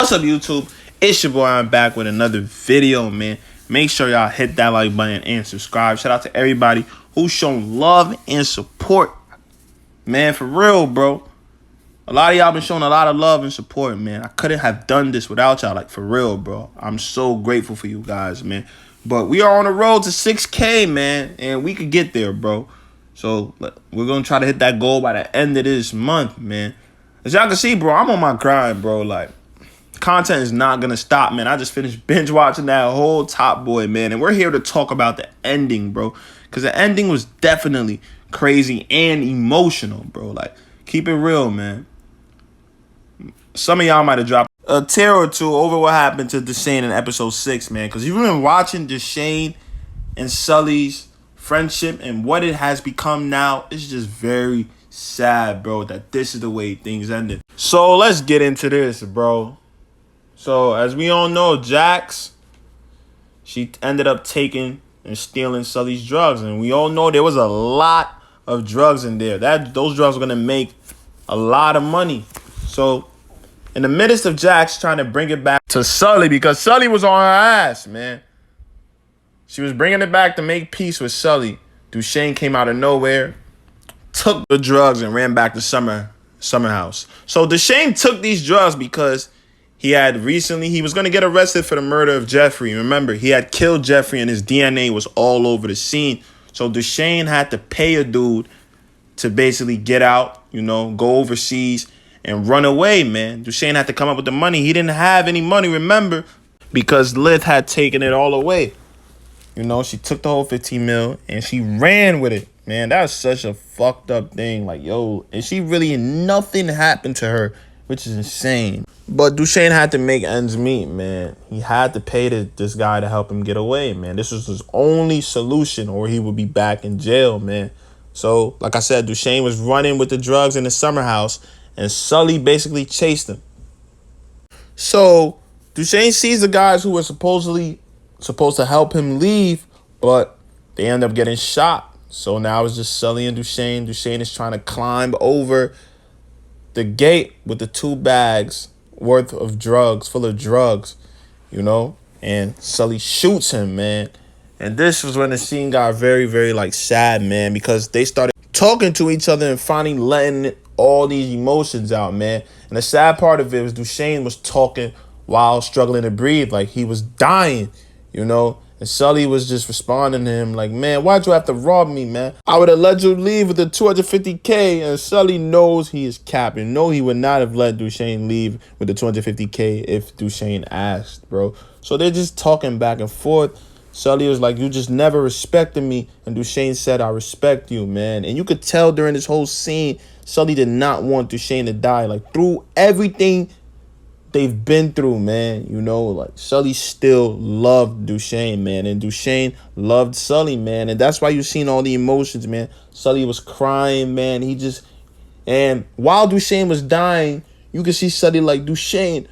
What's up, YouTube? It's your boy. I'm back with another video, man. Make sure y'all hit that like button and subscribe. Shout out to everybody who's shown love and support, man. For real, bro. A lot of y'all been showing a lot of love and support, man. I couldn't have done this without y'all, like, for real, bro. I'm so grateful for you guys, man. But we are on the road to 6K, man, and we could get there, bro. So we're gonna try to hit that goal by the end of this month, man. As y'all can see, bro, I'm on my grind, bro. Like, content is not gonna stop, man. I just finished binge watching that whole Top Boy, man, and we're here to talk about the ending, bro, because the ending was definitely crazy and emotional, bro. Like, keep it real, man. Some of y'all might have dropped a tear or two over what happened to Dushane in episode 6, man, because you've been watching Dushane and Sully's friendship and what it has become now. It's just very sad, bro, that this is the way things ended. So let's get into this, bro. So as we all know, Jax, she ended up taking and stealing Sully's drugs, and we all know there was a lot of drugs in there. Those drugs were gonna make a lot of money. So in the midst of Jax trying to bring it back to Sully, because Sully was on her ass, man. She was bringing it back to make peace with Sully. Dushane came out of nowhere, took the drugs, and ran back to Summer House. So Dushane took these drugs because he was going to get arrested for the murder of Jeffrey. Remember, he had killed Jeffrey and his DNA was all over the scene. So Dushane had to pay a dude to basically get out, go overseas and run away, man. Dushane had to come up with the money. He didn't have any money, remember, because Lith had taken it all away. She took the whole 15 mil and she ran with it, man. That's such a fucked up thing. Like, yo, and nothing happened to her, which is insane. But Dushane had to make ends meet, man. He had to pay this guy to help him get away, man. This was his only solution, or he would be back in jail, man. So, like I said, Dushane was running with the drugs in the summer house, and Sully basically chased him. So Dushane sees the guys who were supposed to help him leave, but they end up getting shot. So now it's just Sully and Dushane. Dushane is trying to climb over the gate with the 2 bags worth of drugs, full of drugs, and Sully shoots him, man. And this was when the scene got very, very, sad, man, because they started talking to each other and finally letting all these emotions out, man. And the sad part of it was Dushane was talking while struggling to breathe, like he was dying, and Sully was just responding to him like, man, why'd you have to rob me, man? I would have let you leave with the 250K. And Sully knows he is capping. No, he would not have let Dushane leave with the 250K if Dushane asked, bro. So they're just talking back and forth. Sully was like, you just never respected me. And Dushane said, I respect you, man. And you could tell during this whole scene, Sully did not want Dushane to die. Like, through everything they've been through, man, Sully still loved Dushane, man, and Dushane loved Sully, man, and that's why you've seen all the emotions, man. Sully was crying, man. And while Dushane was dying, you could see Sully like, Dushane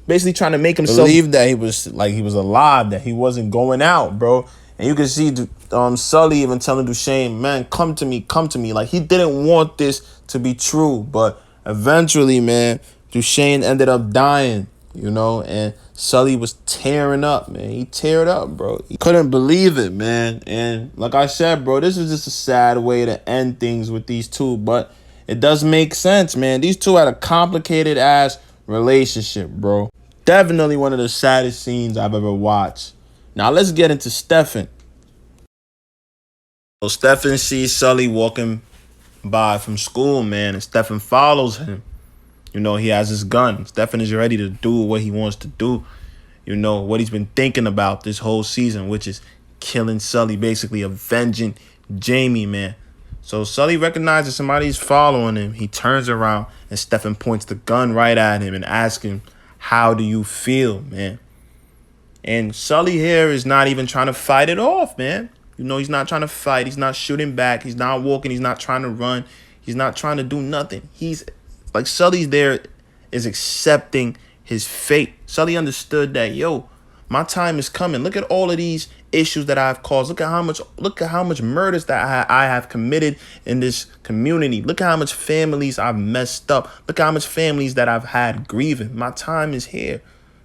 basically trying to make himself believe that he was alive, that he wasn't going out, bro. And you can see Sully even telling Dushane, man, come to me. Like, he didn't want this to be true, but eventually, man, Dushane ended up dying, and Sully was tearing up, man. He teared up, bro. He couldn't believe it, man. And like I said, bro, this is just a sad way to end things with these two, but it does make sense, man. These two had a complicated-ass relationship, bro. Definitely one of the saddest scenes I've ever watched. Now, let's get into Stefan. So Stefan sees Sully walking by from school, man, and Stefan follows him. He has his gun. Stefan is ready to do what he wants to do. What he's been thinking about this whole season, which is killing Sully, basically avenging Jamie, man. So Sully recognizes somebody's following him. He turns around and Stefan points the gun right at him and asks him, how do you feel, man? And Sully here is not even trying to fight it off, man. He's not trying to fight. He's not shooting back. He's not walking. He's not trying to run. He's not trying to do nothing. Sully's there is accepting his fate. Sully understood that, yo, My time is coming. Look at all of these issues that I've caused. Look at how much murders that I have committed in this community. Look at how much families I've messed up. Look at how much families that I've had grieving. My time is here.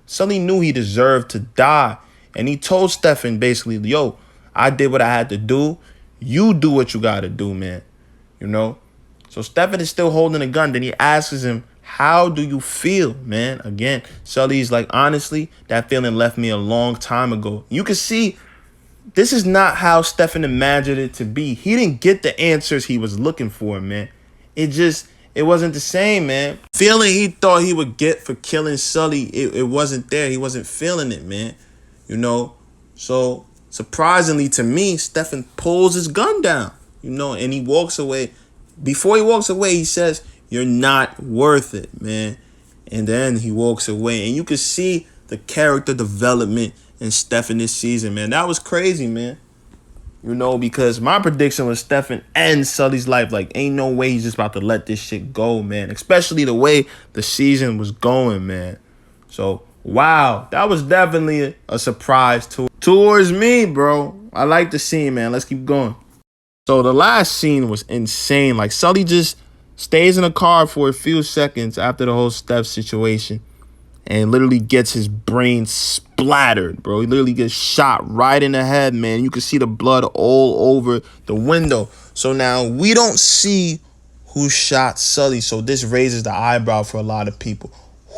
Sully knew he deserved to die. And he told Stefan basically, yo, I did what I had to do. You do what you got to do, man. You know? So Stefan is still holding a gun. Then he asks him, how do you feel, man? Again, Sully's like, honestly, that feeling left me a long time ago. You can see this is not how Stefan imagined it to be. He didn't get the answers he was looking for, man. It wasn't the same, man. Feeling he thought he would get for killing Sully, it wasn't there. He wasn't feeling it, man. You know? So, surprisingly to me, Stefan pulls his gun down, you know, and he walks away. Before he walks away, he says, you're not worth it, man. And then he walks away. And you can see the character development in Stefan this season, man. That was crazy, man. You know, because my prediction was Stefan ends Sully's life. Like, ain't no way he's just about to let this shit go, man. Especially the way the season was going, man. So, wow. That was definitely a surprise towards me, bro. I like the scene, man. Let's keep going. So, the last scene was insane. Like, Sully just stays in a car for a few seconds after the whole Steph situation and literally gets his brain splattered, bro. He literally gets shot right in the head, man. You can see the blood all over the window. So now we don't see who shot Sully. So this raises the eyebrow for a lot of people.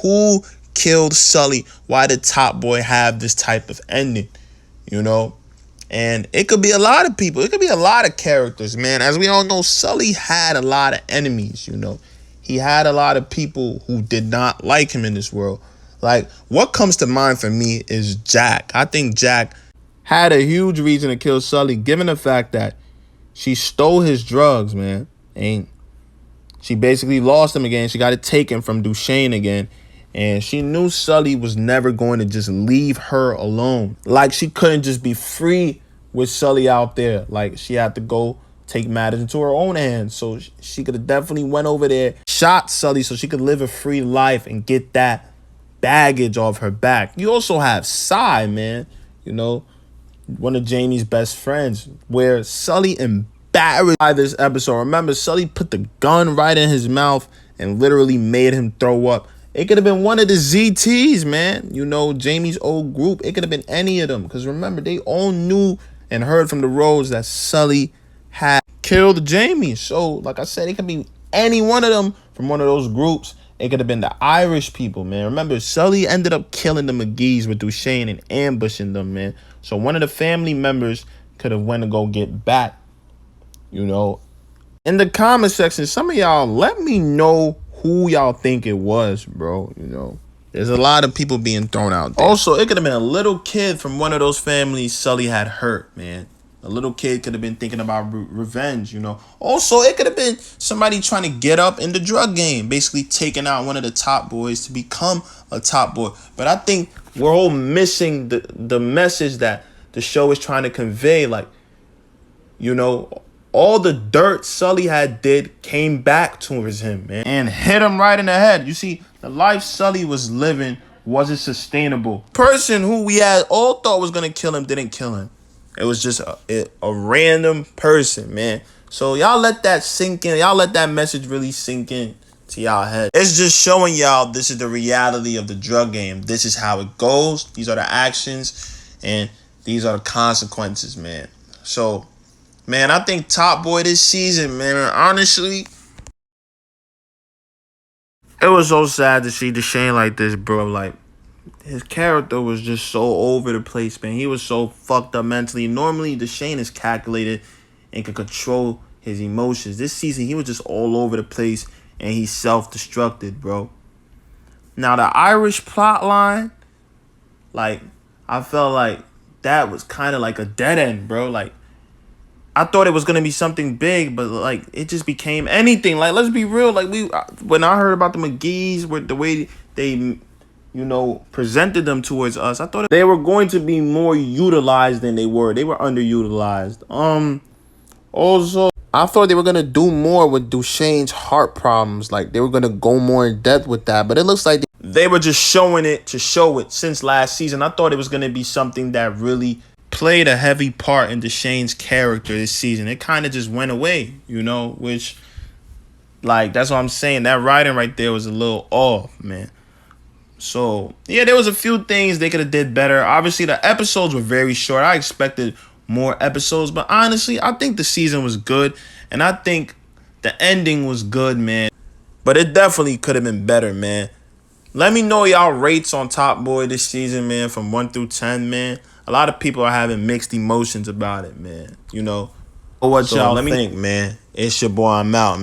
Who killed Sully? Why did Top Boy have this type of ending? You know? And it could be a lot of people. It could be a lot of characters, man. As we all know, Sully had a lot of enemies, you know. He had a lot of people who did not like him in this world. Like, what comes to mind for me is Jack. I think Jack had a huge reason to kill Sully, given the fact that she stole his drugs, man. And she basically lost him again. She got it taken from Dushane again. And she knew Sully was never going to just leave her alone. Like, she couldn't just be free with Sully out there. Like, she had to go take matters into her own hands. So she could have definitely went over there, shot Sully so she could live a free life and get that baggage off her back. You also have Cy, man. You know, one of Jamie's best friends, where Sully embarrassed by this episode. Remember, Sully put the gun right in his mouth and literally made him throw up. It could have been one of the ZTs, man. You know, Jamie's old group. It could have been any of them. Because remember, they all knew and heard from the roads that Sully had killed Jamie. So, like I said, it could be any one of them from one of those groups. It could have been the Irish people, man. Remember, Sully ended up killing the McGee's with Dushane and ambushing them, man. So one of the family members could have went to go get back, you know. In the comment section, some of y'all, let me know who y'all think it was, bro, you know. There's a lot of people being thrown out there. Also, it could have been a little kid from one of those families Sully had hurt, man. A little kid could have been thinking about revenge, you know. Also, it could have been somebody trying to get up in the drug game, basically taking out one of the top boys to become a top boy. But I think we're all missing the message that the show is trying to convey. Like, you know, all the dirt Sully had did came back towards him, man, and hit him right in the head. You see, the life Sully was living wasn't sustainable. Person who we had all thought was going to kill him didn't kill him. It was just a random person, man. So y'all let that sink in. Y'all let that message really sink in to y'all head. It's just showing y'all this is the reality of the drug game. This is how it goes. These are the actions and these are the consequences, man. So, man, I think Top Boy this season, man, honestly, it was so sad to see Dushane like this, bro. Like, his character was just so over the place, man. He was so fucked up mentally. Normally, Dushane is calculated and can control his emotions. This season, he was just all over the place, and he self-destructed, bro. Now, the Irish plot line, like, I felt like that was kind of like a dead end, bro. Like, I thought it was going to be something big, but, like, it just became anything. Like, let's be real. Like, when I heard about the McGee's, with the way they, you know, presented them towards us, I thought they were going to be more utilized than they were. They were underutilized. Also, I thought they were going to do more with Dushane's heart problems. Like, they were going to go more in depth with that. But it looks like they were just showing it to show it since last season. I thought it was going to be something that really played a heavy part in Dushane's character this season. It kind of just went away, you know, which, like, that's what I'm saying. That writing right there was a little off, man. So, yeah, there was a few things they could have did better. Obviously, the episodes were very short. I expected more episodes, but honestly, I think the season was good, and I think the ending was good, man. But it definitely could have been better, man. Let me know y'all rates on Top Boy this season, man, from 1 through 10, man. A lot of people are having mixed emotions about it, man. You know, what y'all think, man. It's your boy, I'm out, man.